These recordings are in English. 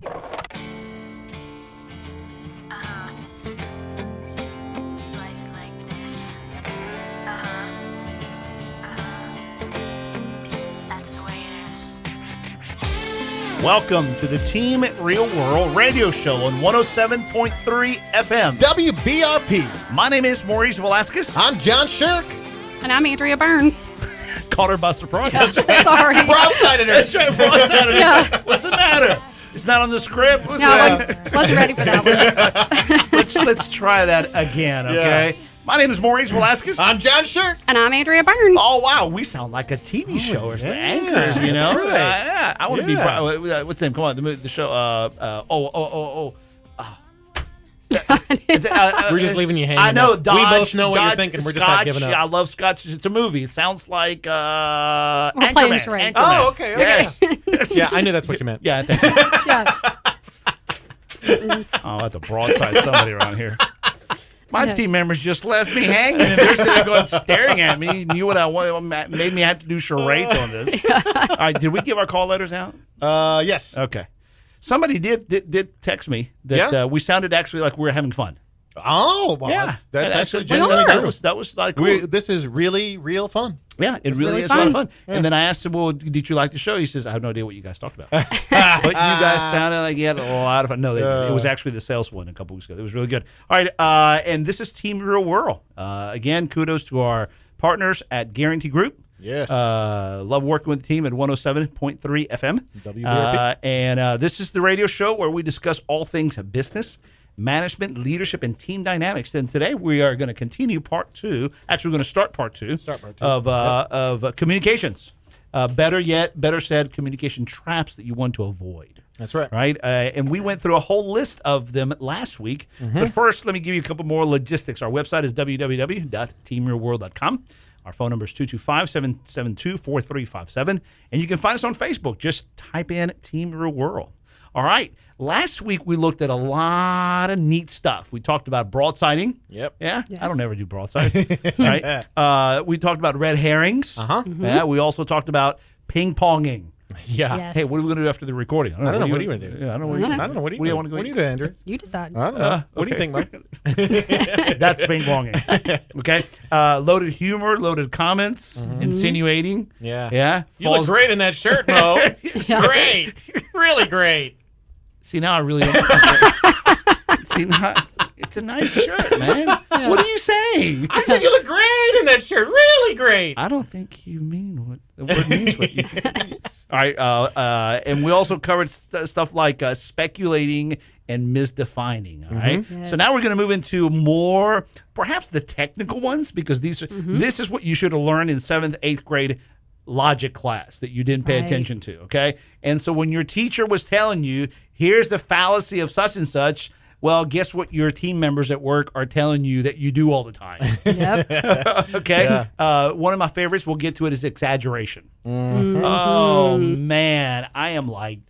Life's like this. That's the way it is. Welcome to the Team Real World radio show on 107.3 FM. WBRP. My name is Maurice Velasquez. I'm John Shirk. And I'm Andrea Burns. Caught her by surprise. Sorry. Broadsided her. That's right, broadsided her. Yeah. What's the matter? It's not on the script. What's No, that? I wasn't ready for that one. Let's try that again, okay? Yeah. My name is Maurice Velasquez. I'm John Shirk. And I'm Andrea Burns. Oh, wow. We sound like a TV show or anchors, you know? Right. Yeah. I want to be... Yeah. What's the name? Come on, the show. We're just leaving you hanging. I know. up. Dodge, we both know what Dodge, you're thinking. We're just Scotch, not giving up. I love Scotch. It's a movie. It sounds like playing Anchorman. charades. Anchorman. Oh, okay. Yes. Yeah, I knew that's what you meant. Yeah, thank you. Yeah. I'll have to broadside somebody around here. My Yeah. team members just left me hanging, and they're sitting there going, staring at me. Knew what I wanted. Made me have to do charades on this. All right, did we give our call letters out? Yes. Okay. Somebody did text me that we sounded actually like we were having fun. Oh, well, that's actually genuinely are. true. That was like cool. This is really real fun. Yeah, it really really is a lot of fun. fun. And then I asked him, well, did you like the show? He says, I have no idea what you guys talked about. But you guys sounded like you had a lot of fun. No, they didn't. It was actually the sales one a couple weeks ago. It was really good. All right, and this is Team Real World. Again, kudos to our partners at Guarantee Group. Yes. Love working with the team at 107.3 FM. WBRP. And this is the radio show where we discuss all things business, management, leadership, and team dynamics. And today we are going to continue part two. Actually, we're going to start part two. Of communications. Better said, communication traps that you want to avoid. That's right. Right? And we went through a whole list of them last week. But first, let me give you a couple more logistics. Our website is www.teamrealworld.com. Our phone number is 225-772-4357. And you can find us on Facebook. Just type in Team Real World. All right. Last week, we looked at a lot of neat stuff. We talked about broadsiding. Yep. Yeah? Yes. I don't ever do broadsiding. Right? We talked about red herrings. Uh-huh. Yeah, we also talked about ping-ponging. Yeah. Yes. Hey, what are we going to do after the recording? I don't know. What are you going to do? Yeah, I don't know. I don't know. What do you want to go? What do you do, Andrew? You decide. I don't know. What do you think, Mike? That's ping-ponging. Okay? Loaded humor, loaded comments, insinuating. Yeah. Yeah? You look great in that shirt, Mo. Great. Really great. See, now I really don't. See, now, it's a nice shirt, man. What are you saying? I said you look great in that shirt. Really great. I don't think you mean what the word means. What you think it means. All right, and we also covered stuff like speculating and misdefining. All right, Yes. so now we're going to move into more, perhaps the technical ones, because these are, this is what you should have learned in 7th, 8th grade logic class that you didn't pay Right. attention to. Okay, and so when your teacher was telling you, here's the fallacy of such and such. Well, guess what your team members at work are telling you that you do all the time. Yep. Okay. One of my favorites, we'll get to it, is exaggeration. Oh, man. I am like,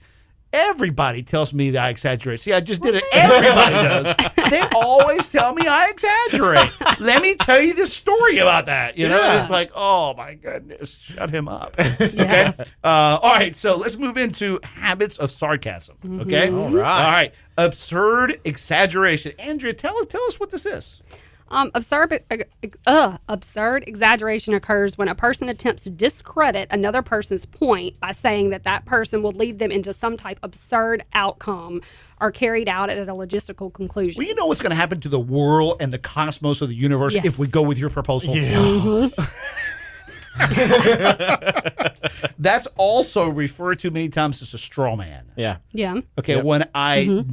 everybody tells me that I exaggerate. See, I just did it. Everybody does. They always tell me I exaggerate. Let me tell you this story about that. You know, Yeah. it's like, oh, my goodness, shut him up. Yeah. Okay. All right. So let's move into habits of sarcasm. Okay. All right. All right. Absurd exaggeration. Andrea, tell us what this is. Absurd exaggeration occurs when a person attempts to discredit another person's point by saying that person will lead them into some type of absurd outcome or carried out at a logistical conclusion. Well, you know what's going to happen to the world and the cosmos of the universe Yes. if we go with your proposal? Yeah. That's also referred to many times as a straw man. Yeah. Yeah. Okay, when I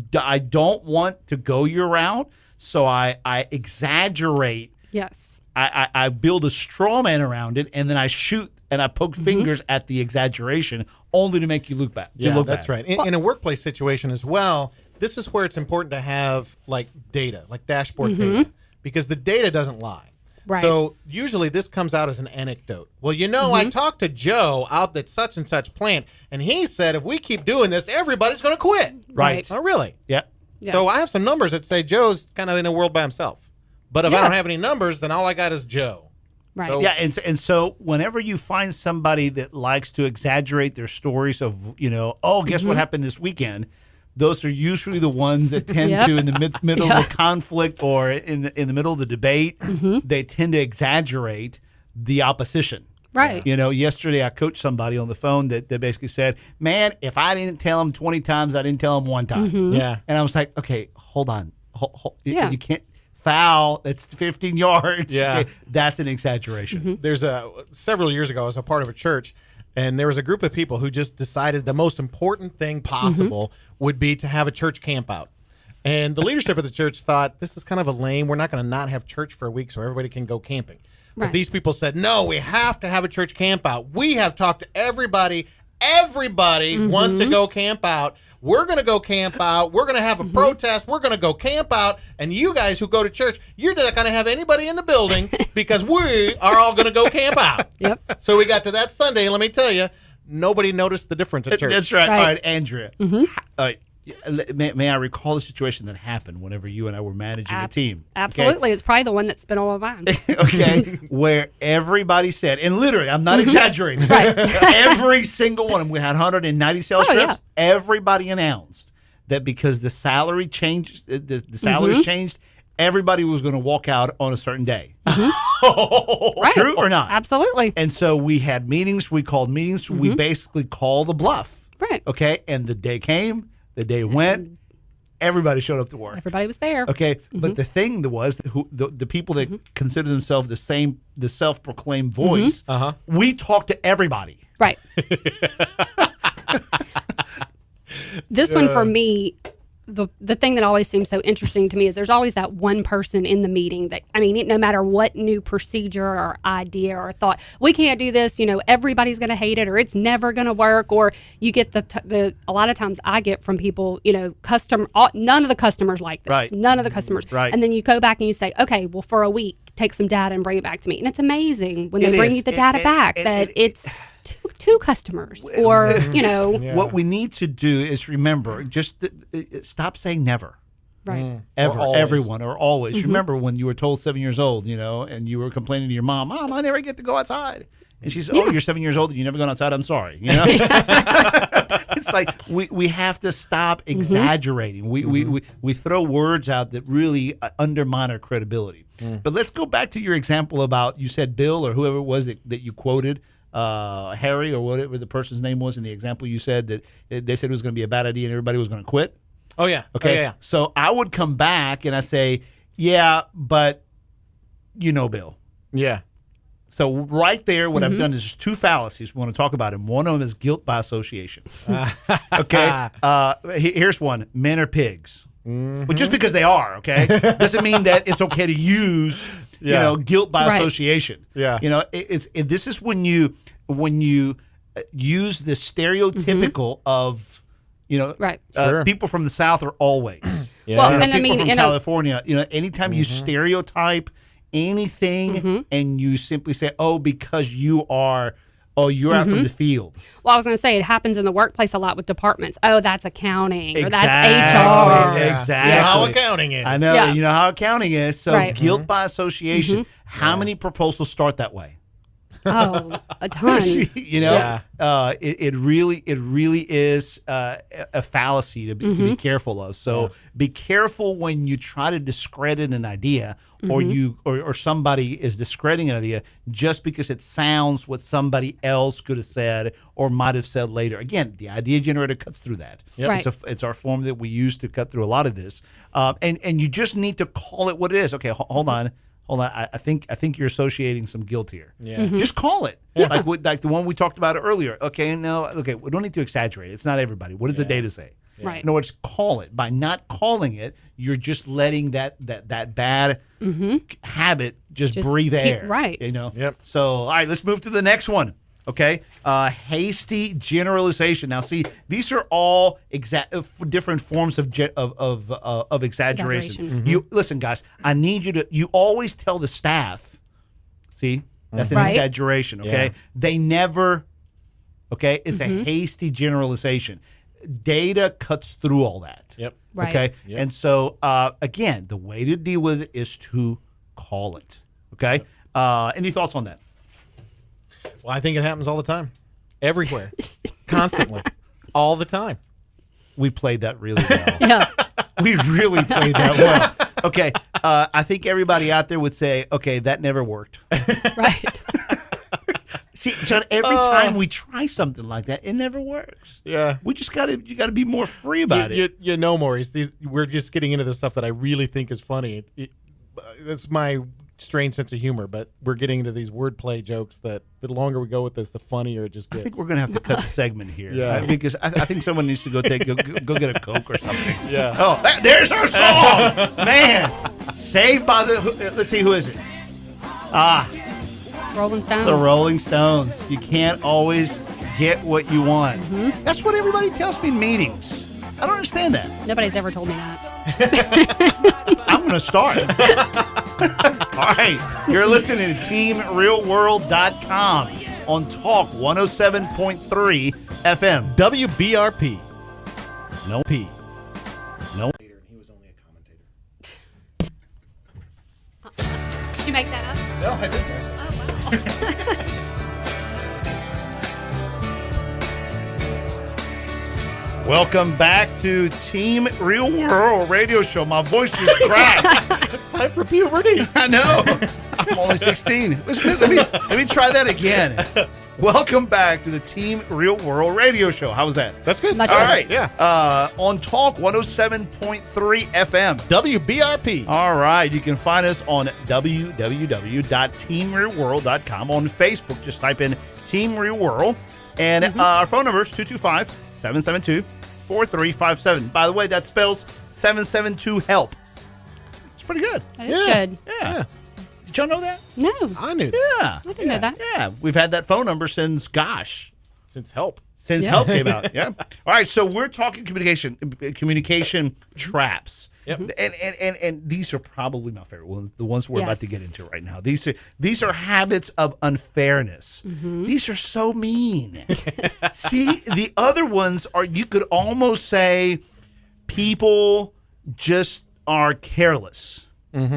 don't want to go your route, so I exaggerate. Yes. I build a straw man around it, and then I shoot and I poke fingers at the exaggeration, only to make you look bad. Yeah, look that's bad. right. In a workplace situation as well, this is where it's important to have like data, like dashboard data, because the data doesn't lie. Right. So usually this comes out as an anecdote. Well, you know, I talked to Joe out at such and such plant, and he said if we keep doing this, everybody's going to quit. Right. Oh, really? Yeah. Yeah. So I have some numbers that say Joe's kind of in a world by himself. But if I Yeah. don't have any numbers, then all I got is Joe. Right. So- Yeah, and so whenever you find somebody that likes to exaggerate their stories of, you know, oh, guess what happened this weekend? those are usually the ones that tend Yep. to, in the middle of the conflict or in the middle of the debate, they tend to exaggerate the opposition. Right. You know, yesterday I coached somebody on the phone that basically said, man, if I didn't tell him 20 times, I didn't tell him one time. Yeah. And I was like, okay, hold on. Yeah. You can't foul. That's 15 yards. Yeah. Okay, that's an exaggeration. There's several years ago, I was a part of a church, and there was a group of people who just decided the most important thing possible would be to have a church camp out. And the leadership of the church thought, this is kind of a lame. We're not going to not have church for a week so everybody can go camping. But Right. these people said, no, we have to have a church camp out. We have talked to everybody. Everybody wants to go camp out. We're going to go camp out. We're going to have a protest. We're going to go camp out. And you guys who go to church, you're not going to have anybody in the building because we are all going to go camp out. Yep. So we got to that Sunday, and let me tell you, nobody noticed the difference at church. That's right. Right. All right, Andrea. May I recall the situation that happened whenever you and I were managing a team? Okay? Absolutely. It's probably the one that's been on my mind. Okay, where everybody said, and literally, I'm not exaggerating. Right. Every single one, we had 190 sales Oh, reps. yeah. Everybody announced that because the salary changed, the salaries changed, everybody was going to walk out on a certain day. Right. True or not? Absolutely. And so we had meetings. We called meetings. We basically called the bluff. Right. Okay, and the day came. The day went. Everybody showed up to work. Everybody was there. Okay, but the thing that was the people that consider themselves the self-proclaimed voice. We talked to everybody. Right. This one for me, the thing that always seems so interesting to me is there's always that one person in the meeting that, I mean, no matter what new procedure or idea or thought, we can't do this, you know, everybody's going to hate it or it's never going to work. Or you get a lot of times I get from people, you know, none of the customers like this. Right. None of the customers. Right. And then you go back and you say, okay, well, for a week, take some data and bring it back to me. And it's amazing when they It bring is. you the data back that it's two customers or, you know. What we need to do is remember, just stop saying never. Right. Ever, always. everyone, or always. Remember when you were told 7 years old, you know, and you were complaining to your mom, I never get to go outside. And she said, oh, you're 7 years old and you never gone outside? I'm sorry. You know? It's like we have to stop exaggerating. We throw words out that really undermine our credibility. But let's go back to your example about, you said Bill or whoever it was that you quoted, Harry or whatever the person's name was in the example you said, that they said it was going to be a bad idea and everybody was going to quit. Oh, yeah. Okay. Oh, yeah. So I would come back and I say, yeah, but you know, Bill. Yeah. So right there, what I've done is there's two fallacies we want to talk about, and one of them is guilt by association. Okay. Here's one: men are pigs. But just because they are, okay, doesn't mean that it's okay to use, you know, guilt by Right. association. Yeah. You know, this is when you use the stereotypical of, you know, Right. Sure. people from the South are always. Yeah. Well, You know, and I people mean, from in a- California, you know, anytime you stereotype anything and you simply say, oh, because you're out from the field. Well, I was going to say it happens in the workplace a lot with departments. Oh, that's accounting or that's Exactly. HR. Yeah. Exactly. You know how accounting is. I know. Yeah. You know how accounting is. So Right. guilt by association. How many proposals start that way? Oh, a ton. You know, Yeah. it really is a fallacy to be careful of. So be careful when you try to discredit an idea, or somebody is discrediting an idea just because it sounds what somebody else could have said or might have said later. Again, the idea generator cuts through that. Right. It's our form that we use to cut through a lot of this, and you just need to call it what it is. Okay, hold on. I think you're associating some guilt here. Yeah. Just call it. Like the one we talked about earlier. Okay, we don't need to exaggerate. It's not everybody. What does the data say? Right. No, it's call it. By not calling it, you're just letting that bad habit just breathe keep- air. right. You know. Yep. So all right, let's move to the next one. Okay, hasty generalization. Now, see, these are all different forms of exaggeration. Exaggeration. You listen, guys. I need you to. You always tell the staff. See, that's an Right. exaggeration. Okay, Yeah. they never. Okay, it's a hasty generalization. Data cuts through all that. Yep. Right. Okay, Yep. and so again, the way to deal with it is to call it. Okay. Any thoughts on that? Well, I think it happens all the time. Everywhere. Constantly. All the time. We played that really well. Yeah. We really played that well. Okay, I think everybody out there would say, okay, that never worked. Right. See, John, every time we try something like that, it never works. Yeah. We just you gotta be more free about it. You know, Maurice, we're just getting into the stuff that I really think is funny. That's my strange sense of humor, but we're getting into these wordplay jokes that the longer we go with this, the funnier it just gets. I think we're gonna have to cut the segment here. Yeah. Because I think someone needs to go get a Coke or something. Yeah. Oh, there's our song, man. Saved by the. Let's see, who is it? Rolling Stones. The Rolling Stones. You can't always get what you want. Mm-hmm. That's what everybody tells me in meetings. I don't understand that. Nobody's ever told me that. I'm going to start. All right. You're listening to TeamRealWorld.com on Talk 107.3 FM. WBRP. No. P. No. He was only a commentator. Did you make that up? No, I didn't. Oh, wow. Welcome back to Team Real World Radio Show. My voice is cracked. Time for puberty. I know. I'm only 16. Let me try that again. Welcome back to the Team Real World Radio Show. How was that? That's good. Much All better. right. Yeah. On Talk 107.3 FM. WBRP. All right. You can find us on www.teamrealworld.com. On Facebook, just type in Team Real World. And our phone number is 225-772-4357. By the way, that spells 772-HELP. It's pretty good. That is good. Yeah. Did y'all know that? No. I knew that. Yeah. I didn't know that. Yeah. We've had that phone number since, Since help. since Yeah. help came out. Yeah. All right. So we're talking communication traps. Yep. And these are probably my favorite ones, the ones we're about to Yes. get into right now. These are habits of unfairness. These are so mean. See, the other ones are, you could almost say, people just are careless.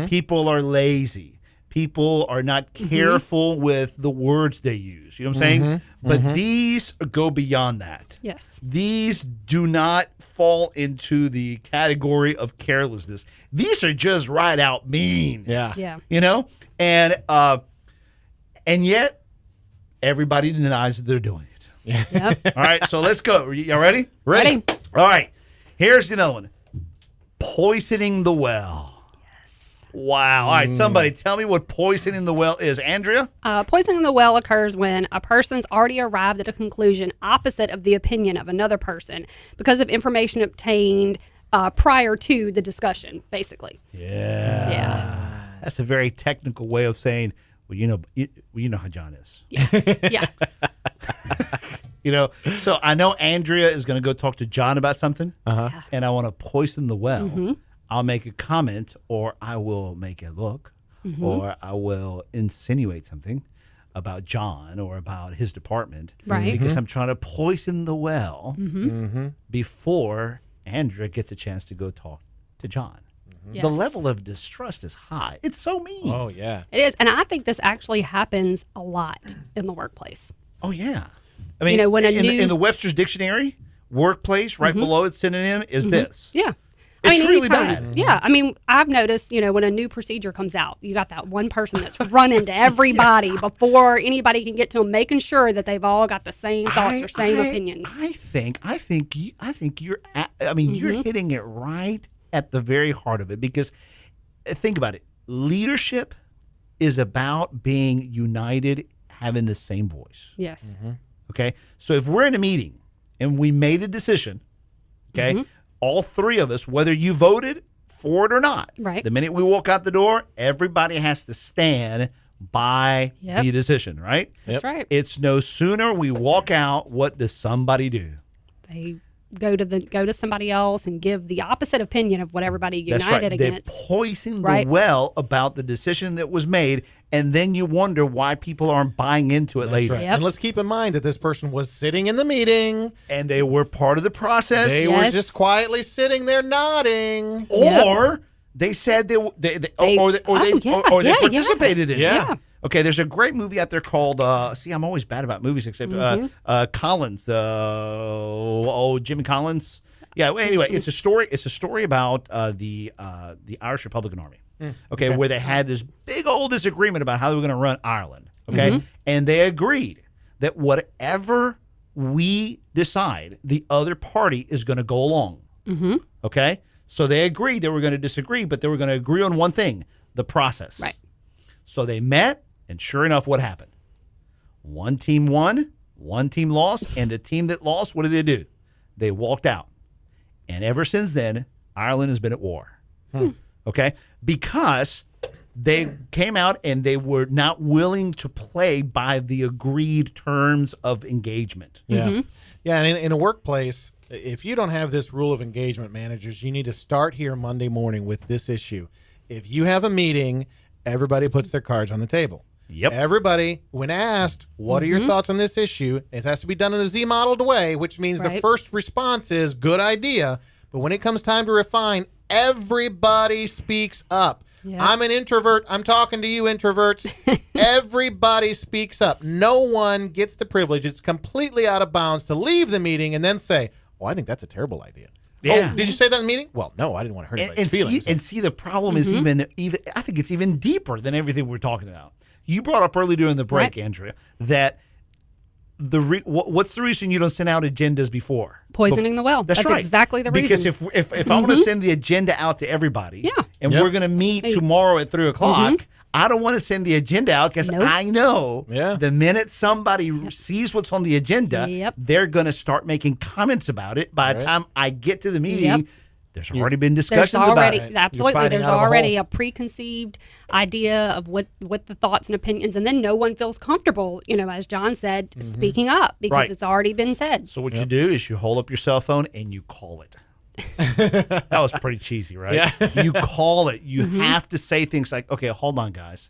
People are lazy. People are not careful with the words they use. You know what I'm saying? But these go beyond that. Yes. These do not fall into the category of carelessness. These are just right out mean. Yeah. Yeah. You know? And yet everybody denies that they're doing it. Yep. All right, so let's go. Y'all ready? Ready? All right. Here's another one. Poisoning the well. Wow. All right, somebody tell me what poisoning the well is. Andrea? Poisoning the well occurs when a person's already arrived at a conclusion opposite of the opinion of another person because of information obtained prior to the discussion, basically. Yeah. Yeah. That's a very technical way of saying, well, you know how John is. Yeah. You know, so I know Andrea is going to go talk to John about something, and I want to poison the well. I'll make a comment, or I will make a look, or I will insinuate something about John or about his department, Right. Because I'm trying to poison the well before Andrea gets a chance to go talk to John. Yes. The level of distrust is high. It's so mean. Oh, yeah. It is. And I think this actually happens a lot in the workplace. Oh, yeah. I mean, You know, when a in, new- in the Webster's Dictionary, workplace, right below its synonym is this. Yeah. It's really anytime. bad. Yeah. I mean, I've noticed, when a new procedure comes out, you got that one person that's running to everybody before anybody can get to them, making sure that they've all got the same thoughts or same opinions. I think you're you're hitting it right at the very heart of it, because think about it. Leadership is about being united, having the same voice. Yes. Okay? So if we're in a meeting and we made a decision, okay? All three of us, whether you voted for it or not, Right. the minute we walk out the door, everybody has to stand by Yep. the decision, right? That's right. It's no sooner we walk out, what does somebody do? They go to somebody else and give the opposite opinion of what everybody That's united right. They against. poison Right. the well about the decision that was made, and then you wonder why people aren't buying into it later. Right. Yep. And let's keep in mind that this person was sitting in the meeting. And they were part of the process. They were Yes. just quietly sitting there nodding. Or they said they participated in it. Yeah. Okay, there's a great movie out there called I'm always bad about movies except Collins, Jimmy Collins. Yeah. Well, anyway, it's a story. It's a story about the Irish Republican Army. Okay, where they had this big old disagreement about how they were going to run Ireland. Okay, and they agreed that whatever we decide, the other party is going to go along. Okay, so they agreed they were going to disagree, but they were going to agree on one thing: the process. Right. So they met, and sure enough, what happened? One team won, one team lost, and the team that lost, what did they do? They walked out. And ever since then, Ireland has been at war. Okay? Because they came out and they were not willing to play by the agreed terms of engagement. Yeah. Yeah. And in a workplace, if you don't have this rule of engagement, managers, you need to start here Monday morning with this issue. If you have a meeting, everybody puts their cards on the table. Yep. Everybody, when asked, what are your thoughts on this issue? It has to be done in a Z-modeled way, which means the Right. first response is good idea. But when it comes time to refine, everybody speaks up. Yeah. I'm an introvert. I'm talking to you, introverts. Everybody speaks up. No one gets the privilege. It's completely out of bounds to leave the meeting and then say, oh, I think that's a terrible idea. Yeah. Oh, did you say that in the meeting? Well, no, I didn't want to hurt anybody's And feelings. see, the problem is even I think it's even deeper than everything we're talking about. You brought up early during the break, Right. Andrea, that what's the reason you don't send out agendas before? Poisoning the well. That's That's right. exactly the Because reason. if I'm going to send the agenda out to everybody, Yeah. and Yep. we're going to meet tomorrow at 3:00, I don't want to send the agenda out because Nope. I know Yeah. the minute somebody sees what's on the agenda, Yep. they're going to start making comments about it. By the Right. time I get to the meeting, Yep. there's already been There's discussions already about it. absolutely fighting there's out of a already hole. a preconceived idea of what the thoughts and opinions, and then no one feels comfortable, as John said, speaking up because Right. it's already been said. So what you do is you hold up your cell phone and you call it. That was pretty cheesy, right? Yeah. You call it. You have to say things like, okay, hold on, guys.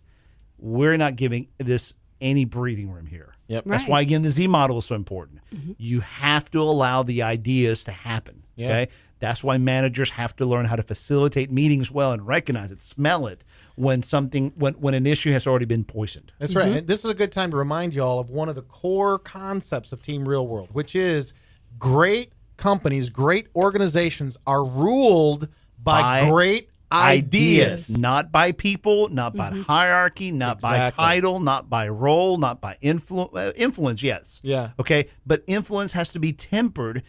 We're not giving this any breathing room here. Yep. That's Right. why, again, the Z model is so important. You have to allow the ideas to happen. Yeah. Okay. That's why managers have to learn how to facilitate meetings well and recognize it, smell it when when an issue has already been poisoned. That's right. And this is a good time to remind you all of one of the core concepts of Team Real World, which is great companies, great organizations are ruled by great ideas. Not by people, not by hierarchy, not by Exactly. title, not by role, not by influence, yes. Yeah. Okay, but influence has to be tempered.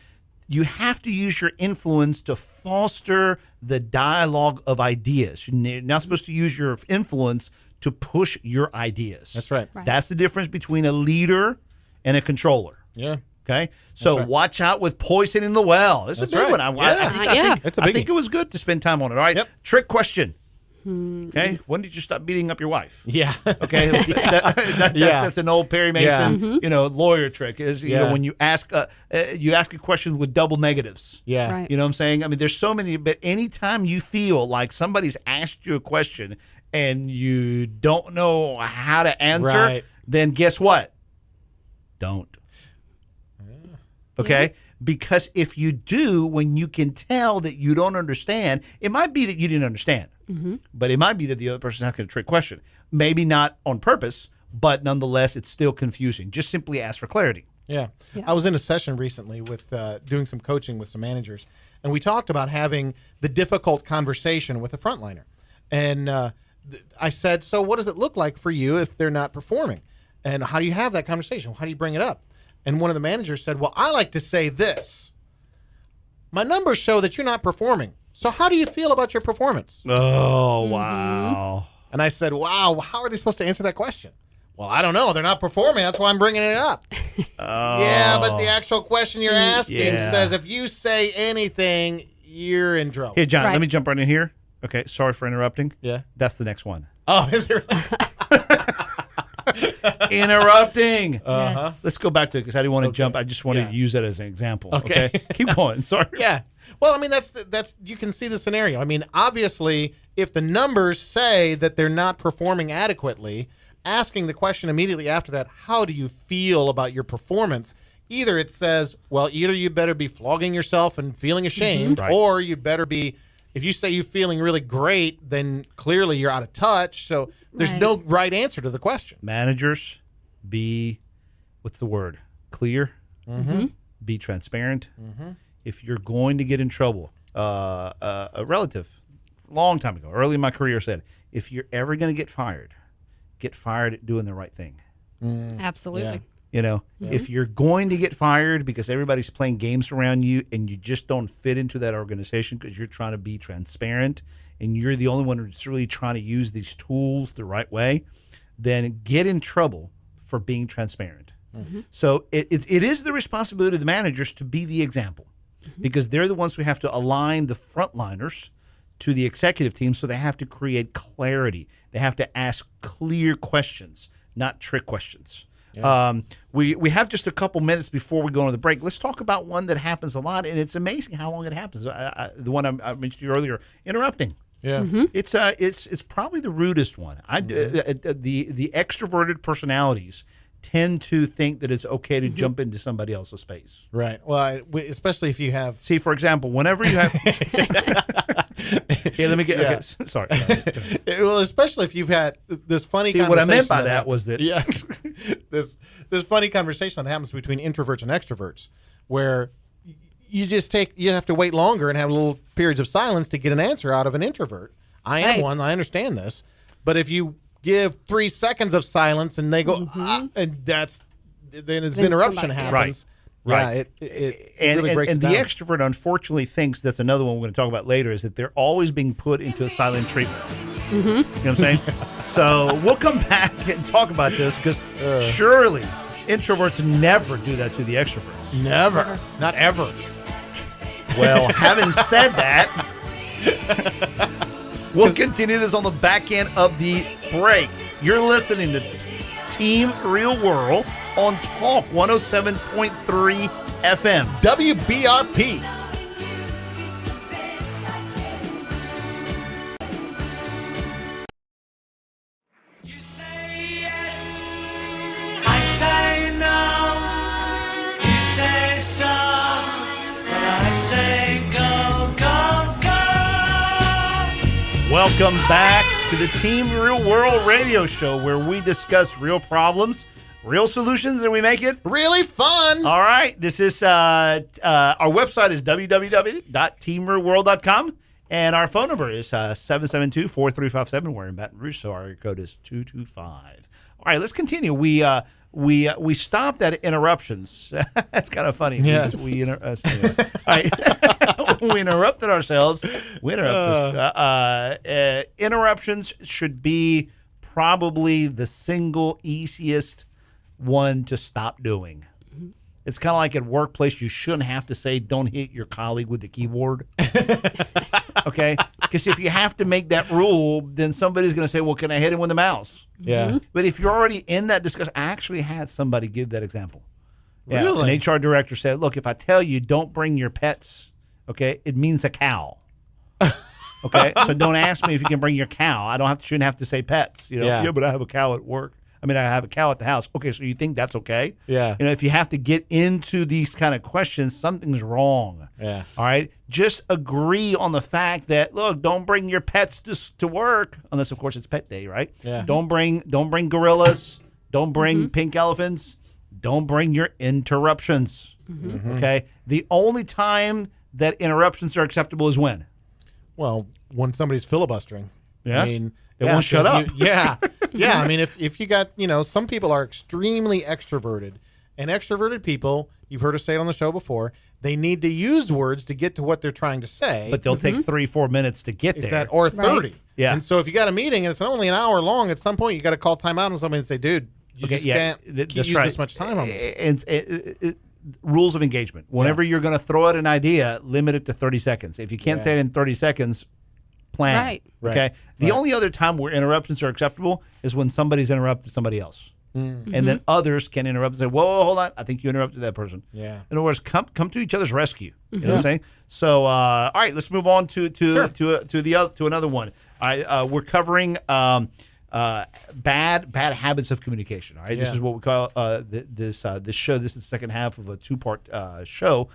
You have to use your influence to foster the dialogue of ideas. You're not supposed to use your influence to push your ideas. That's right. Right. That's the difference between a leader and a controller. Yeah. Okay, so right. watch out with poisoning the well. This is That's a big right. one. I Yeah. think, Yeah. It's a I biggie. think it was good to spend time on it. All right, Yep. trick question. Okay, when did you stop beating up your wife? Yeah. Okay, that's an old Perry Mason, lawyer trick. Is Yeah. when you ask a question with double negatives. Yeah. Right. You know what I'm saying? I mean, there's so many, but anytime you feel like somebody's asked you a question and you don't know how to answer, Right. then guess what? Don't. Okay? Because if you do, when you can tell that you don't understand, it might be that you didn't understand, but it might be that the other person's asking a trick question. Maybe not on purpose, but nonetheless, it's still confusing. Just simply ask for clarity. Yeah. Yeah. I was in a session recently with doing some coaching with some managers, and we talked about having the difficult conversation with a frontliner. And I said, so what does it look like for you if they're not performing? And how do you have that conversation? How do you bring it up? And one of the managers said, well, I like to say this. My numbers show that you're not performing. So how do you feel about your performance? Oh, wow. And I said, wow, how are they supposed to answer that question? Well, I don't know. They're not performing. That's why I'm bringing it up. Yeah, but the actual question you're asking Yeah. says if you say anything, you're in trouble. Here, John, Right. let me jump right in here. Okay, sorry for interrupting. Yeah. That's the next one. Oh, is it? Interrupting. Uh-huh. Let's go back to it because I didn't want to jump. I just wanted Yeah. to use that as an example. Okay. Okay. Keep going. Sorry. Yeah. Well, I mean, that's you can see the scenario. I mean, obviously, if the numbers say that they're not performing adequately, asking the question immediately after that, how do you feel about your performance? Either it says, well, either you better be flogging yourself and feeling ashamed, Right. or you better be, if you say you're feeling really great, then clearly you're out of touch. So there's Right. no right answer to the question. Managers, be, what's the word? Clear. Be transparent. if you're going to get in trouble, a relative, long time ago, early in my career, said, if you're ever going to get fired at doing the right thing. Absolutely. You know, if you're going to get fired because everybody's playing games around you and you just don't fit into that organization because you're trying to be transparent and you're the only one who's really trying to use these tools the right way, then get in trouble for being transparent. So it is the responsibility of the managers to be the example because they're the ones who have to align the frontliners to the executive team, so they have to create clarity. They have to ask clear questions, not trick questions. We have just a couple minutes before we go on the break. Let's talk about one that happens a lot, and it's amazing how long it happens. The one I mentioned to you earlier, interrupting. Yeah. It's probably the rudest one. The extroverted personalities tend to think that it's okay to jump into somebody else's space. Right. Well, especially if you have. See, for example, whenever you have. Let me get. Okay, sorry. Well, especially if you've had this funny. See, what I meant by that was that. Yeah. this funny conversation that happens between introverts and extroverts, where you have to wait longer and have little periods of silence to get an answer out of an introvert. I am one. I understand this, but if you give 3 seconds of silence and they go, and then this interruption happens. Right. Yeah, it really breaks and it down. the extrovert unfortunately thinks that's another one we're going to talk about later is that they're always being put into a silent treatment. You know what I'm saying? So we'll come back and talk about this because surely introverts never do that to the extroverts. Never. Not ever. Well, having said that, we'll continue this on the back end of the break. You're listening to Team Real World on Talk 107.3 FM. WBRP. You say yes, I say no. You say stop, and I say go, go, go. Welcome back to the Team Real World radio show where we discuss real problems, real solutions, and we make it Really fun. all right. This is our website is www.teamrealworld.com, and our phone number is 772-4357. We're in Baton Rouge, so our code is 225. All right, let's continue. We stopped at interruptions. That's kind of funny. Yeah. Anyway. All right. We interrupted ourselves. Interruptions should be probably the single easiest one to stop doing. It's kind of like at workplace, you shouldn't have to say, don't hit your colleague with the keyboard. Okay? Because if you have to make that rule, then somebody's going to say, well, can I hit him with the mouse? Yeah. But if you're already in that discussion, I actually had somebody give that example. Yeah, Really? an HR director said, look, if I tell you don't bring your pets, okay, it means a cow. Okay? So don't ask me if you can bring your cow. Shouldn't have to say pets. You know, Yeah. but I have a cow at work. I have a cow at the house. Okay, so you think that's okay? Yeah. You know, if you have to get into these kind of questions, something's wrong. Yeah. All right? Just agree on the fact that, look, don't bring your pets to work, unless, of course, it's pet day, right? Yeah. Don't bring gorillas. Don't bring pink elephants. Don't bring your interruptions. Okay? The only time that interruptions are acceptable is when? Well, when somebody's filibustering. Yeah? I mean, They won't shut up. Yeah. Yeah. I mean, if you got, some people are extremely extroverted, and extroverted people, you've heard us say it on the show before, they need to use words to get to what they're trying to say. But they'll take 3-4 minutes to get there. Or 30. Right. Yeah. And so if you got a meeting and it's only an hour long, at some point you got to call time out on somebody and say, dude, you just can't That's use right. this much time on this. And rules of engagement. Whenever you're going to throw out an idea, limit it to 30 seconds. If you can't say it in 30 seconds, plan. Right. Okay. Right. The only other time where interruptions are acceptable is when somebody's interrupted somebody else. And then others can interrupt and say, whoa, hold on. I think you interrupted that person. Yeah. In other words, come to each other's rescue. You know what I'm saying? So, all right, let's move on to another one. All right, we're covering bad habits of communication. All right, this is what we call this show. This is the second half of a two-part show.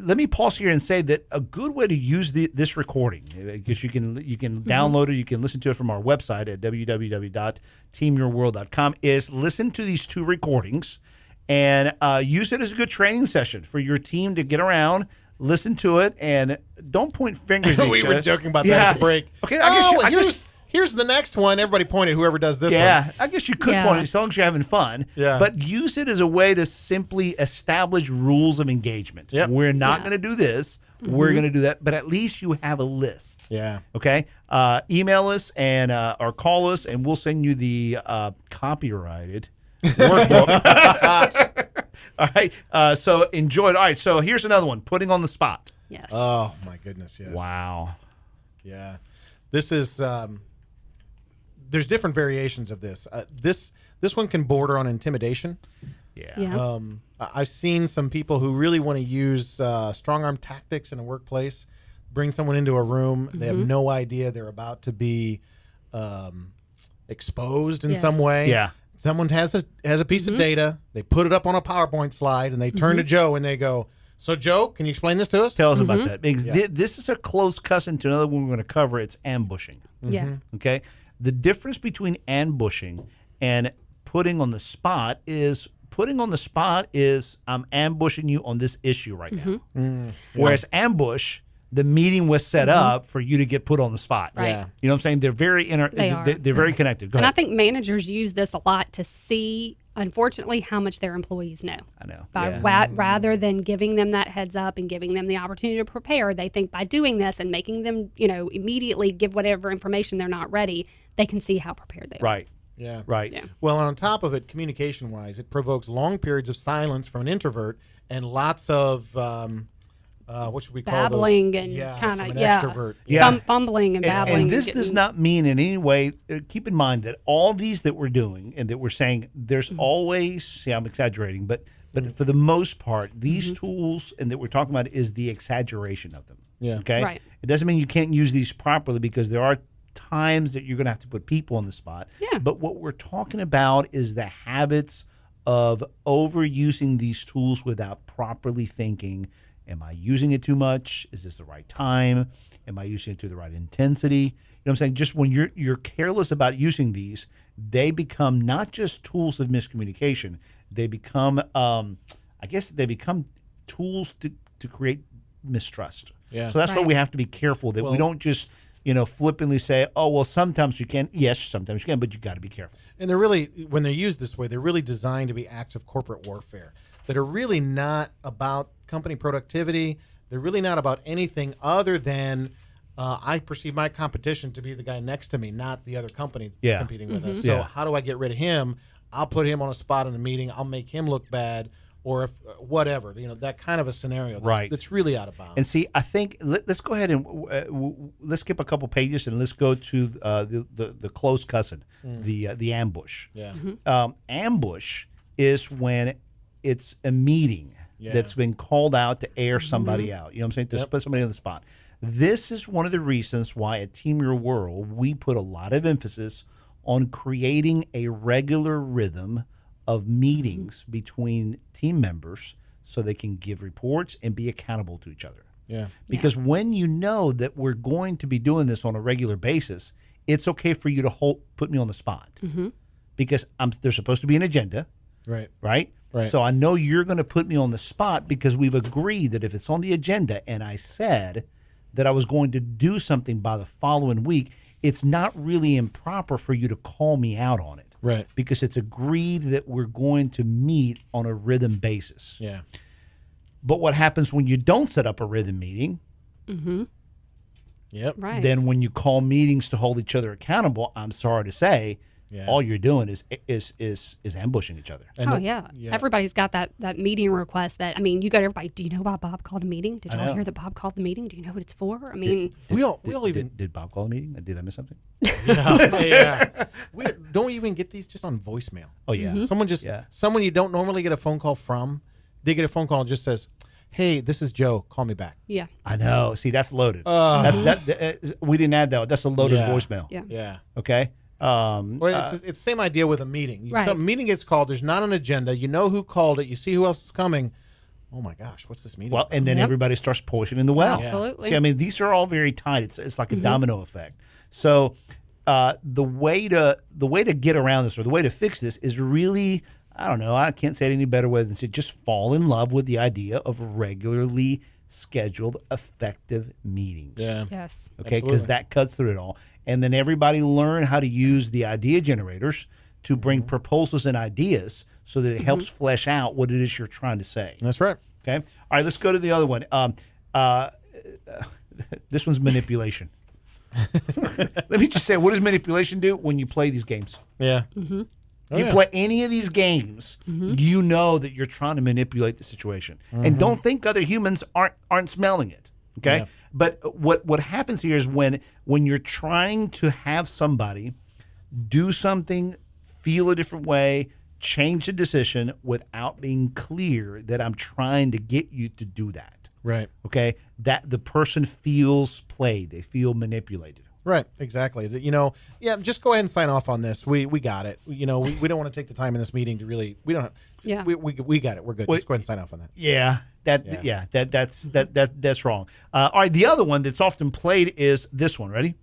Let me pause here and say that a good way to use this recording, because you can download it, you can listen to it from our website at www.teamyourworld.com, is listen to these two recordings and use it as a good training session for your team to get around, listen to it, and don't point fingers at We each were other. joking about that at the break. Okay, I guess here's the next one. Everybody pointed. Whoever does this one. yeah, I guess you could Yeah. point it as long as you're having fun. Yeah. But use it as a way to simply establish rules of engagement. Yep. We're not Yeah. going to do this. We're going to do that. But at least you have a list. Yeah. Okay. Email us and or call us, and we'll send you the copyrighted workbook. All right. So enjoy it. All right. So here's another one: putting on the spot. Yes. Oh my goodness. Yes. Wow. Yeah. This is. There's different variations of this. This one can border on intimidation. Yeah. Yeah. I've seen some people who really want to use strong arm tactics in a workplace, bring someone into a room. They have no idea they're about to be exposed in Yes. some way. Yeah. Someone has a piece of data. They put it up on a PowerPoint slide, and they turn to Joe and they go, "So Joe, can you explain this to us?" Tell us about that. Because Yeah. this is a close cousin to another one we're going to cover. It's ambushing. Yeah. Okay. The difference between ambushing and putting on the spot is I'm ambushing you on this issue right now. Whereas ambush, the meeting was set up for you to get put on the spot. Right. Yeah. You know what I'm saying? They're very They are. they're very connected. Go And I ahead. think managers use this a lot to see, unfortunately, how much their employees know. I know. By Yeah. rather than giving them that heads up and giving them the opportunity to prepare, they think by doing this and making them, immediately give whatever information they're not ready, they can see how prepared they are. Right. Yeah. Right. Yeah. Well, on top of it, communication-wise, it provokes long periods of silence from an introvert and lots of what should we call Babbling those? and Yeah, kinda- from an yeah. extrovert. Yeah. Fumbling and babbling. And this getting- does not mean in any way, keep in mind that all these that we're doing and that we're saying, there's always, I'm exaggerating, but for the most part, these tools and that we're talking about is the exaggeration of them. Yeah. Okay. Right. It doesn't mean you can't use these properly because there are times that you're going to have to put people on the spot. Yeah. But what we're talking about is the habits of overusing these tools without properly thinking. Am I using it too much? Is this the right time? Am I using it to the right intensity? You know what I'm saying? Just when you're careless about using these, they become not just tools of miscommunication. They become, they become tools to create mistrust. Yeah. So that's why Right. we have to be careful that we Well- don't just flippantly say, oh well, sometimes you can. Yes, sometimes you can, but you got to be careful. And they're really, when they're used this way, they're really designed to be acts of corporate warfare that are really not about company productivity. They're really not about anything other than I perceive my competition to be the guy next to me, not the other company Yeah. competing with us. So Yeah. how do I get rid of him? I'll put him on a spot in a meeting. I'll make him look bad, or if whatever, that kind of a scenario. That's, Right. That's really out of bounds. And see, I think let's go ahead and let's skip a couple pages and let's go to the close cousin, the ambush. yeah. Ambush is when it's a meeting Yeah. that's been called out to air somebody out. You know what I'm saying? To Yep. put somebody on the spot. This is one of the reasons why at Team Your World we put a lot of emphasis on creating a regular rhythm of meetings between team members so they can give reports and be accountable to each other. Yeah. Because when you know that we're going to be doing this on a regular basis, it's okay for you to put me on the spot. Because there's supposed to be an agenda, Right. right? Right. So I know you're going to put me on the spot because we've agreed that if it's on the agenda and I said that I was going to do something by the following week, it's not really improper for you to call me out on it. Right. Because it's agreed that we're going to meet on a rhythm basis. Yeah. But what happens when you don't set up a rhythm meeting? Yep. Right. Then when you call meetings to hold each other accountable, I'm sorry to say, Yeah. all you're doing is ambushing each other. And Oh the- yeah. yeah. Everybody's got that meeting request. That you got everybody. Do you know why Bob called a meeting? Did I y'all know. hear that Bob called the meeting? Do you know what it's for? I mean, We all even Did Bob call a meeting? Did I miss something? yeah. We don't even get these just on voicemail. Oh yeah. Someone you don't normally get a phone call from, they get a phone call and just says, "Hey, this is Joe. Call me back." yeah, I know. See, that's loaded. We didn't add that. That's a loaded Yeah. voicemail. yeah, Yeah. Okay. Well, it's the same idea with a meeting. Right. Some meeting gets called. There's not an agenda. You know who called it. You see who else is coming. Oh my gosh, what's this meeting? Well, and then Yep. everybody starts poisoning the well. Absolutely. See, I mean, these are all very tight. It's like a domino effect. So the way to get around this or the way to fix this is really I don't know. I can't say it any better way than to just fall in love with the idea of regularly scheduled effective meetings. Yeah. Yes. Okay, because Absolutely. that cuts through it all. And then everybody learn how to use the idea generators to bring proposals and ideas so that it helps flesh out what it is you're trying to say. That's right. Okay. All right, let's go to the other one. This one's manipulation. Let me just say, what does manipulation do when you play these games? Yeah. You play any of these games, you know that you're trying to manipulate the situation, and don't think other humans aren't smelling it. Okay, Yeah. but what happens here is when you're trying to have somebody do something, feel a different way, change a decision without being clear that I'm trying to get you to do that. Right. Okay, that the person feels played, they feel manipulated. Right, exactly. Just go ahead and sign off on this. We got it. We don't want to take the time in this meeting to really. We don't. Yeah. We got it. We're good. Well, just go ahead and sign off on that. Yeah, that's wrong. All right, the other one that's often played is this one. Ready?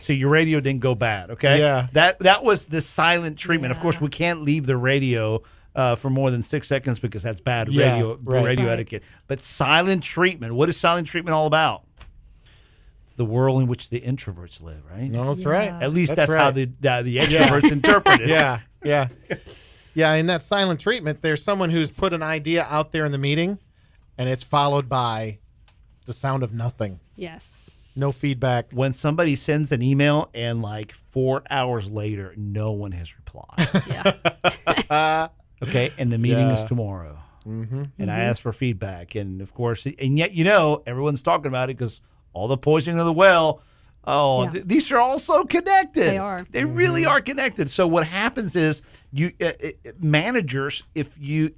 So your radio didn't go bad, okay? Yeah. That was the silent treatment. Of course, Yeah. we can't leave the radio for more than 6 seconds because that's bad Yeah, radio right. radio Right. etiquette. But silent treatment. What is silent treatment all about? It's the world in which the introverts live, right? No, that's Yeah. right. At least That's that's how right. the extroverts interpret it. Yeah, yeah, yeah. In that silent treatment, there's someone who's put an idea out there in the meeting, and it's followed by the sound of nothing. Yes. No feedback. When somebody sends an email and like 4 hours later, no one has replied. Yeah. Okay, and the meeting Yeah. is tomorrow. Mm-hmm. And I asked for feedback, and of course, and yet everyone's talking about it because all the poisoning of the well. Oh, Yeah. these are all so connected. They are. They really are connected. So what happens is you managers, if you're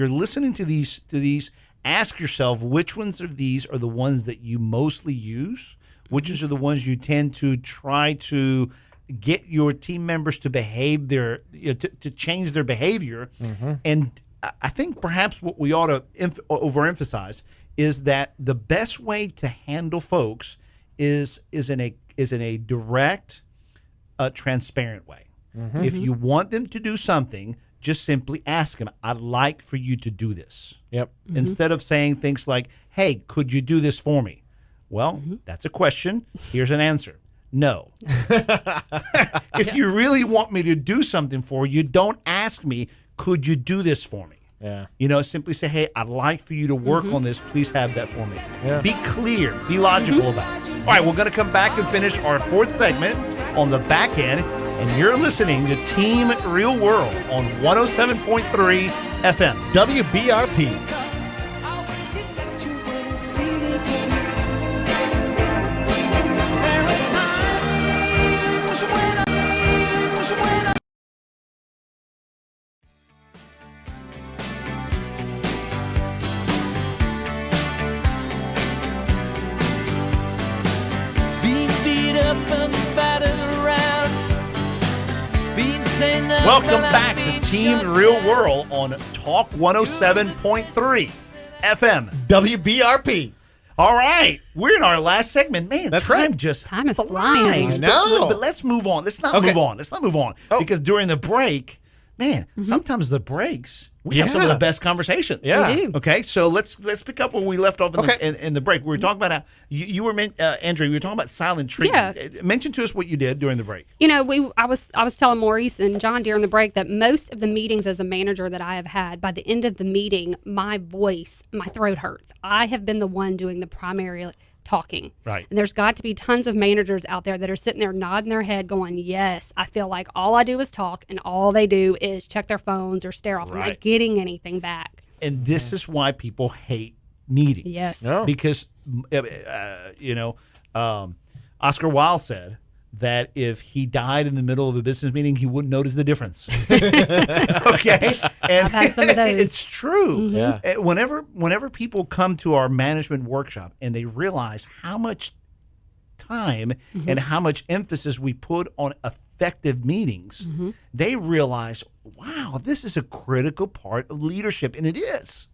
listening to these, ask yourself which ones of these are the ones that you mostly use, which are the ones you tend to try to get your team members to behave to change their behavior. And I think perhaps what we ought to overemphasize is that the best way to handle folks is in a direct, transparent way. If you want them to do something, just simply ask them, I'd like for you to do this. Yep. Instead of saying things like, hey, could you do this for me? Well, that's a question. Here's an answer. No. If you really want me to do something for you, don't ask me, could you do this for me? Yeah. Simply say, hey, I'd like for you to work on this. Please have that for me. Yeah. Be clear. Be logical about it. All right, we're going to come back and finish our fourth segment on the back end. And you're listening to Team Real World on 107.3 FM. WBRP. Being beat up and battered around. Being sent up Welcome and back being to Team shut Real down. World on Talk 107.3 FM. WBRP. All right, we're in our last segment. Man, That's time right. just Time is flies. flying. I know. But let's move on. Let's not Okay. move on. Let's not move on. Oh. Because during the break, man, sometimes the breaks, we have some of Yeah. the best conversations. Yeah. We do. Okay, so let's pick up where we left off in, Okay. in the break. We were talking about how you were, Andrea, you were talking about silent treatment. Mention to us what you did during the break. You know, I was telling Maurice and John during the break that most of the meetings as a manager that I have had, by the end of the meeting, my throat hurts. I have been the one doing the primary talking. Right. And there's got to be tons of managers out there that are sitting there nodding their head going, yes, I feel like all I do is talk and all they do is check their phones or stare off. I'm Right. not getting anything back. And this is why people hate meetings. Yes. No. Because, Oscar Wilde said that if he died in the middle of a business meeting, he wouldn't notice the difference. Okay? And I've had some of those. It's true. Yeah. Whenever people come to our management workshop and they realize how much time and how much emphasis we put on effective meetings, they realize, wow, this is a critical part of leadership. And it is.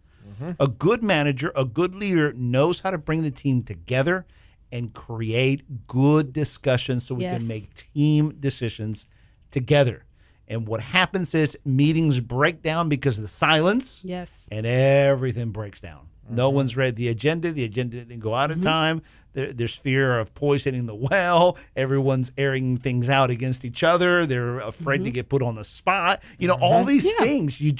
A good manager, a good leader knows how to bring the team together and create good discussions so we Yes. can make team decisions together. And what happens is meetings break down because of the silence. Yes. And everything breaks down. No one's read the agenda. The agenda didn't go out in time. There's fear of poisoning the well. Everyone's airing things out against each other. They're afraid to get put on the spot. You know, all these things. You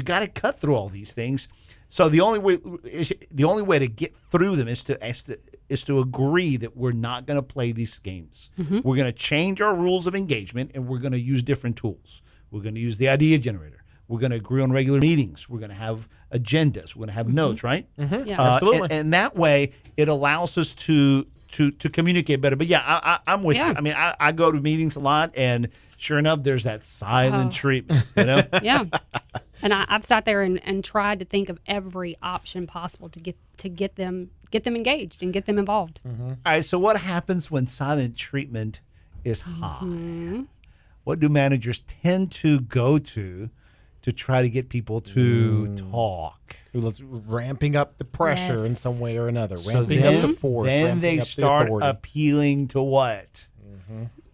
got to cut through all these things. So the only way to get through them is to agree that we're not going to play these games. We're going to change our rules of engagement, and we're going to use different tools. We're going to use the idea generator. We're going to agree on regular meetings. We're going to have agendas. We're going to have notes, right? Yeah. Absolutely. And that way, it allows us to communicate better. But yeah, I'm with you. I mean, I go to meetings a lot, and sure enough, there's that silent treatment. You know? Yeah. And I've sat there and tried to think of every option possible to get them engaged and get them involved. All right. So what happens when silent treatment is high? What do managers tend to go to try to get people to talk? Ramping up the pressure in Yes. some way or another. So Ramping up the force. Then ramping they up the start authority. appealing to what?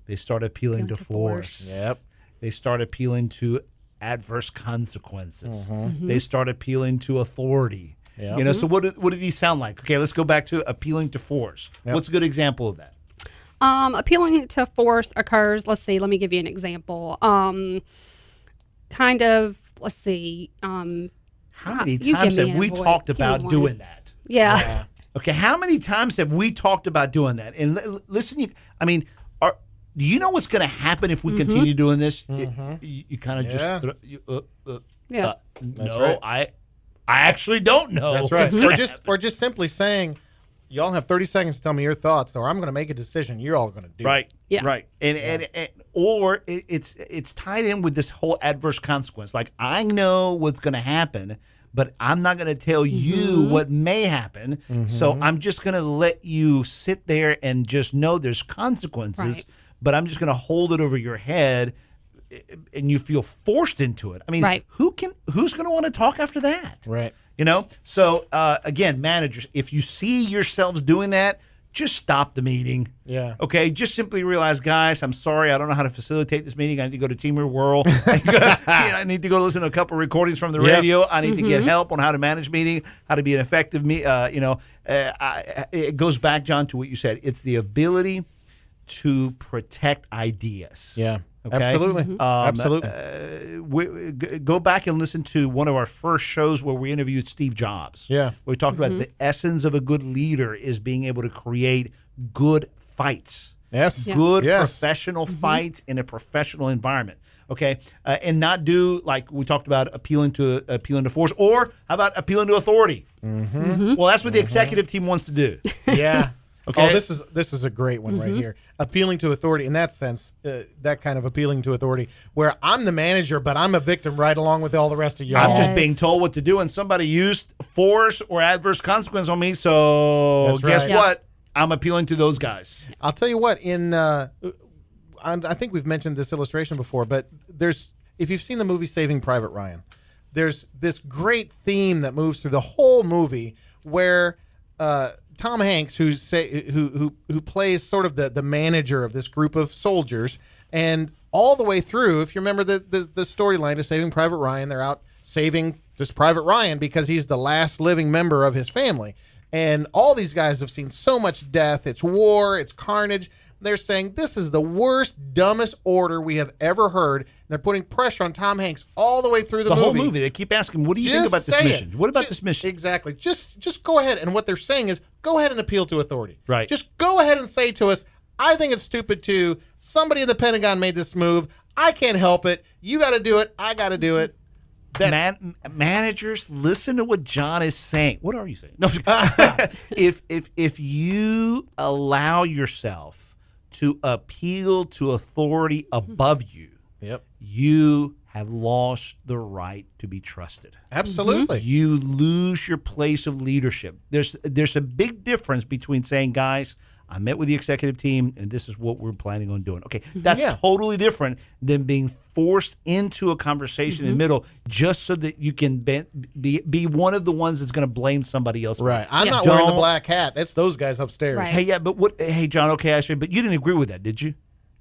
They start appealing to force. Yep. They start appealing to adverse consequences. They start appealing to authority. Yep. You know, so what do these sound like? Okay, let's go back to appealing to force. Yep. What's a good example of that? Appealing to force occurs. Let me give you an example. Let's see. How many you times give me have we a voice. talked Give me about one. doing that? Yeah. Okay, how many times have we talked about doing that? And listen, do you know what's going to happen if we continue doing this? You kind of Yeah. just Yeah. no, right. I actually don't know. That's right. what's gonna or just simply saying, y'all have 30 seconds to tell me your thoughts, or I'm going to make a decision. You're all going to do. Right. Yeah. Right. And or it's tied in with this whole adverse consequence. Like, I know what's going to happen, but I'm not going to tell you what may happen. So I'm just going to let you sit there and just know there's consequences, Right. but I'm just going to hold it over your head, and you feel forced into it. I mean, Right. who's going to want to talk after that? Right. You know? So, again, managers, if you see yourselves doing that, just stop the meeting. Yeah. Okay? Just simply realize, guys, I'm sorry. I don't know how to facilitate this meeting. I need to go to Teamwork World. I need to go listen to a couple recordings from the Yep. radio. I need to get help on how to manage meeting, how to be an effective it goes back, John, to what you said. It's the ability to protect ideas. Yeah. Okay? Absolutely. Absolutely. Go back and listen to one of our first shows where we interviewed Steve Jobs. Yeah. We talked about the essence of a good leader is being able to create good fights. Yes. Yeah. Good Yes. professional fights in a professional environment. Okay, and not do like we talked about appealing to force, or how about appealing to authority? Well, that's what the executive team wants to do. Yeah. Okay. Oh, this is a great one right here. Appealing to authority in that sense, that kind of appealing to authority, where I'm the manager, but I'm a victim right along with all the rest of y'all. I'm just Yes. being told what to do, and somebody used force or adverse consequence on me. So That's guess right. Yeah. what? I'm appealing to those guys. I'll tell you what. I think we've mentioned this illustration before, but if you've seen the movie Saving Private Ryan, there's this great theme that moves through the whole movie where Tom Hanks, who plays sort of the manager of this group of soldiers, and all the way through, if you remember the storyline of Saving Private Ryan, they're out saving this Private Ryan because he's the last living member of his family. And all these guys have seen so much death. It's war. It's carnage. They're saying this is the worst, dumbest order we have ever heard. And they're putting pressure on Tom Hanks all the way through the The movie. whole movie, they keep asking, "What do you think Just about this say mission? it. What about Ju- this mission?" Exactly. Just go ahead. And what they're saying is, go ahead and appeal to authority. Right. Just go ahead and say to us, I think it's stupid too. Somebody in the Pentagon made this move. I can't help it. You got to do it. I got to do it. That's Managers, listen to what John is saying. What are you saying? No, if you allow yourself to appeal to authority above you, Yep. you have lost the right to be trusted. Absolutely. You lose your place of leadership. There's a big difference between saying, guys, I met with the executive team, and this is what we're planning on doing. Okay, that's Yeah. totally different than being forced into a conversation in the middle just so that you can be one of the ones that's going to blame somebody else. Right. I'm Yeah. not wearing the Don't- black hat. That's those guys upstairs. Right. Hey, yeah, but what? Hey, John. Okay, I said, but you didn't agree with that, did you?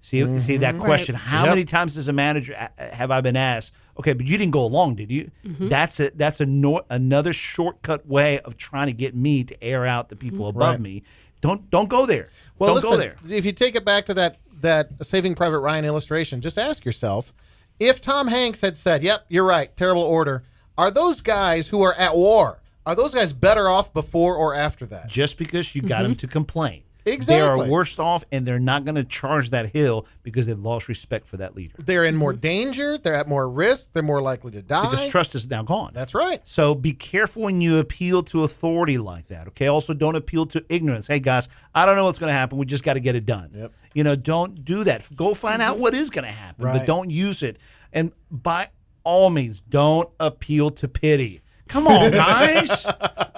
See that question. How Yep. many times as a manager have I been asked, okay, but you didn't go along, did you? That's another shortcut way of trying to get me to air out the people above Right. me. Don't go there. Well, don't listen, go there. if you take it back to that Saving Private Ryan illustration, just ask yourself, if Tom Hanks had said, "Yep, you're right, terrible order," are those guys who are at war, are those guys better off before or after that? Just because you got them to complain. Exactly. They are worse off, and they're not going to charge that hill because they've lost respect for that leader. They're in more danger. They're at more risk. They're more likely to die. Because trust is now gone. That's right. So be careful when you appeal to authority like that, okay? Also, don't appeal to ignorance. Hey, guys, I don't know what's going to happen. We just got to get it done. Yep. You know, don't do that. Go find out what is going to happen, Right. but don't use it. And by all means, don't appeal to pity. Come on, guys.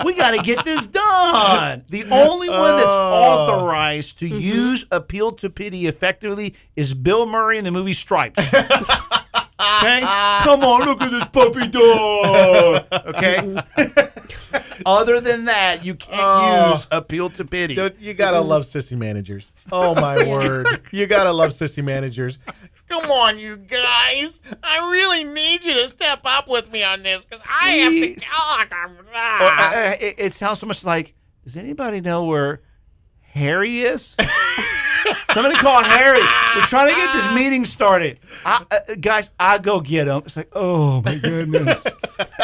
We got to get this done. The only one that's authorized to use appeal to pity effectively is Bill Murray in the movie Stripes. Okay? Come on, look at this puppy dog. Okay? Other than that, you can't use appeal to pity. Dude, you gotta love sissy managers. Oh my word. You gotta love sissy managers. Come on, you guys. I really need you to step up with me on this because I have to Please. talk. It sounds so much like, does anybody know where Harry is? Somebody call Harry. We're trying to get this meeting started. Guys, I go get him. It's like, oh my goodness.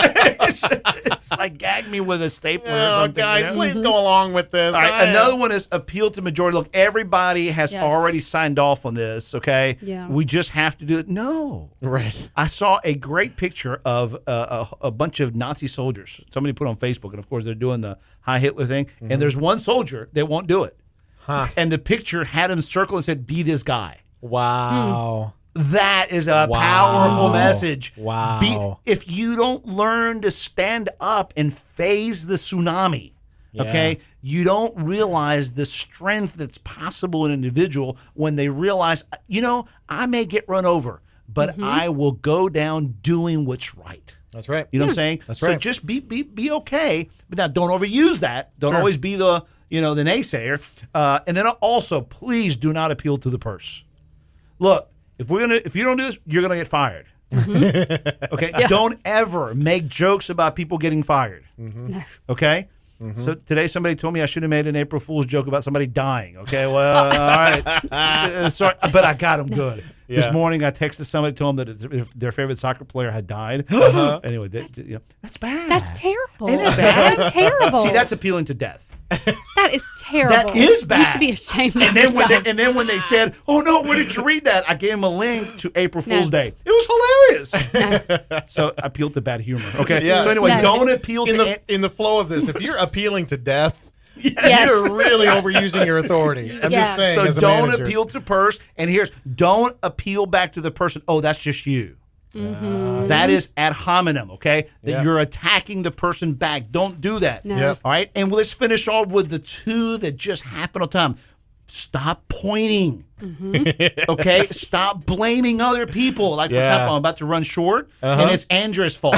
it's like gag me with a stapler or Oh, something. guys, you know? please go along with this. All right, another one is appeal to majority. Look, everybody has Yes. already signed off on this, okay? Yeah. We just have to do it. No. Right. I saw a great picture of a bunch of Nazi soldiers. Somebody put on Facebook, and of course they're doing the Heil Hitler thing. And there's one soldier that won't do it. Huh. And the picture had him circled and said, "Be this guy." Wow. That is a Wow. powerful message. Wow. If you don't learn to stand up and phase the tsunami, okay, you don't realize the strength that's possible in an individual when they realize, you know, I may get run over, but I will go down doing what's right. That's right. You know what I'm saying? That's So right. just be okay, but now don't overuse that. Don't Sure. always be the the naysayer. And then also, please do not appeal to the purse. Look, if you don't do this, you're gonna get fired. Okay? Don't ever make jokes about people getting fired. Okay? So today somebody told me I should have made an April Fool's joke about somebody dying. Okay, well, all right. Sorry, but I got them good. Yeah. This morning I texted somebody, told them that their favorite soccer player had died. Anyway, that's bad. That's terrible. Ain't it bad? That's terrible. See, that's appealing to death. That is terrible. That is bad. You should be ashamed of And then yourself. when they said, "Oh no, where did you read that?" I gave them a link to April No. Fool's Day. It was hilarious. So I appealed to bad humor. Okay. Yeah. So anyway, No. don't appeal to in the flow of this, if you're appealing to death, Yes. you're really overusing your authority. I'm Yeah. just saying. So as a don't manager. appeal to purse. And don't appeal back to the person. Oh, that's just you. That is ad hominem, okay? That Yeah. you're attacking the person back. Don't do that. No. Yep. All right? And let's finish off with the two that just happen all the time. Stop pointing. Okay? Stop blaming other people. Like, for Yeah. example, I'm about to run short, and it's Andrea's fault.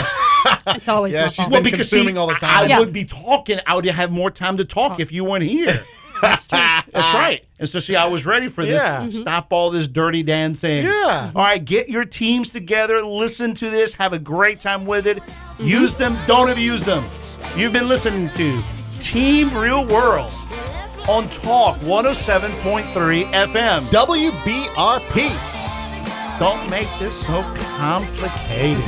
It's always Yeah, my she's fault. been because, consuming all the time. I Yeah. would be talking. I would have more time to talk if you weren't here. That's right. And so, see, I was ready for this. Yeah. Stop all this dirty dancing. Yeah. All right, get your teams together. Listen to this. Have a great time with it. Use them. Don't abuse them. You've been listening to Team Real World on Talk 107.3 FM. WBRP. Don't make this so complicated.